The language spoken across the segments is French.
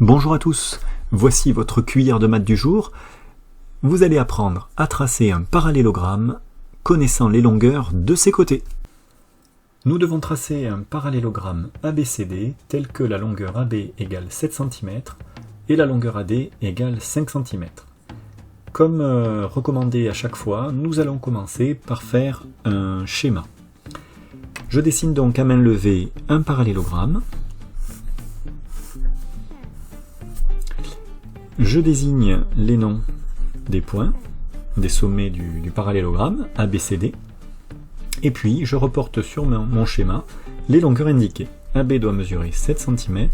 Bonjour à tous, voici votre cuillère de maths du jour. Vous allez apprendre à tracer un parallélogramme connaissant les longueurs de ses côtés. Nous devons tracer un parallélogramme ABCD tel que la longueur AB égale 7 cm et la longueur AD égale 5 cm. Comme recommandé à chaque fois, nous allons commencer par faire un schéma. Je dessine donc à main levée un parallélogramme. Je désigne les noms des points, des sommets du parallélogramme, ABCD, et puis je reporte sur mon schéma les longueurs indiquées. AB doit mesurer 7 cm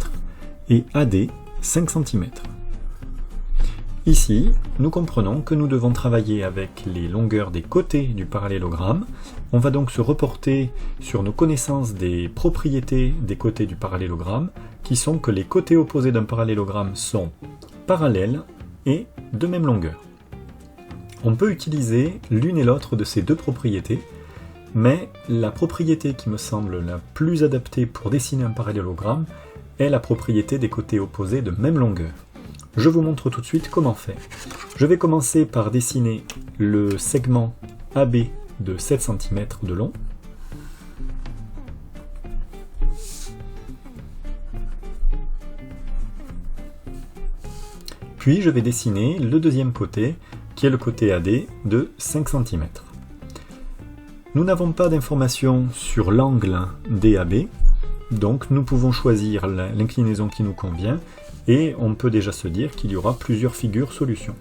et AD 5 cm. Ici, nous comprenons que nous devons travailler avec les longueurs des côtés du parallélogramme. On va donc se reporter sur nos connaissances des propriétés des côtés du parallélogramme, qui sont que les côtés opposés d'un parallélogramme sont parallèles et de même longueur. On peut utiliser l'une et l'autre de ces deux propriétés, mais la propriété qui me semble la plus adaptée pour dessiner un parallélogramme est la propriété des côtés opposés de même longueur. Je vous montre tout de suite comment faire. Je vais commencer par dessiner le segment AB de 7 cm de long. Puis je vais dessiner le deuxième côté, qui est le côté AD de 5 cm. Nous n'avons pas d'informations sur l'angle DAB, donc nous pouvons choisir l'inclinaison qui nous convient, et on peut déjà se dire qu'il y aura plusieurs figures solutions.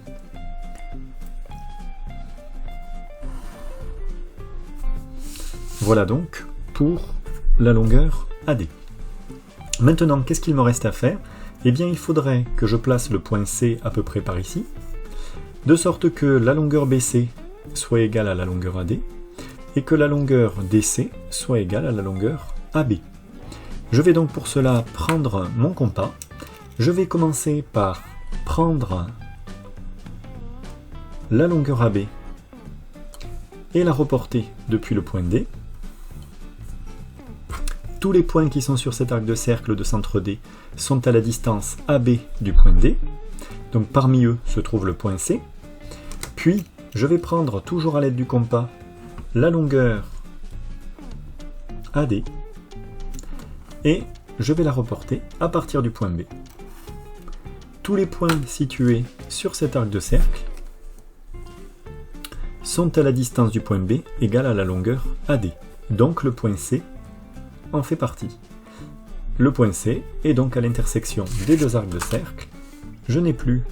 Voilà donc pour la longueur AD. Maintenant, qu'est-ce qu'il me reste à faire ? Eh bien, il faudrait que je place le point C à peu près par ici, de sorte que la longueur BC soit égale à la longueur AD, et que la longueur DC soit égale à la longueur AB. Je vais donc pour cela prendre mon compas. Je vais commencer par prendre la longueur AB et la reporter depuis le point D. Tous les points qui sont sur cet arc de cercle de centre D sont à la distance AB du point D. Donc parmi eux se trouve le point C. Puis je vais prendre, toujours à l'aide du compas, la longueur AD et je vais la reporter à partir du point B. Tous les points situés sur cet arc de cercle sont à la distance du point B égale à la longueur AD. Donc le point C en fait partie. Le point C est donc à l'intersection des deux arcs de cercle. Je n'ai plus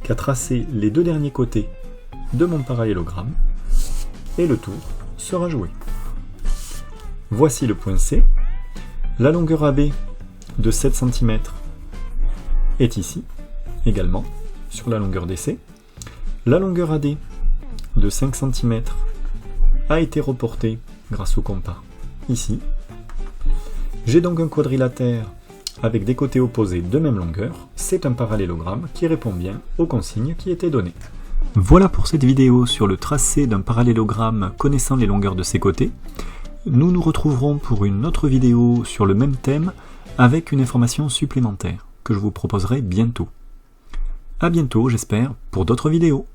qu'à tracer les deux derniers côtés de mon parallélogramme et le tour sera joué. Voici le point C. La longueur AB de 7 cm est ici, également, sur la longueur DC. La longueur AD de 5 cm a été reportée grâce au compas ici. J'ai donc un quadrilatère avec des côtés opposés de même longueur. C'est un parallélogramme qui répond bien aux consignes qui étaient données. Voilà pour cette vidéo sur le tracé d'un parallélogramme connaissant les longueurs de ses côtés. Nous nous retrouverons pour une autre vidéo sur le même thème avec une information supplémentaire que je vous proposerai bientôt. À bientôt, j'espère, pour d'autres vidéos.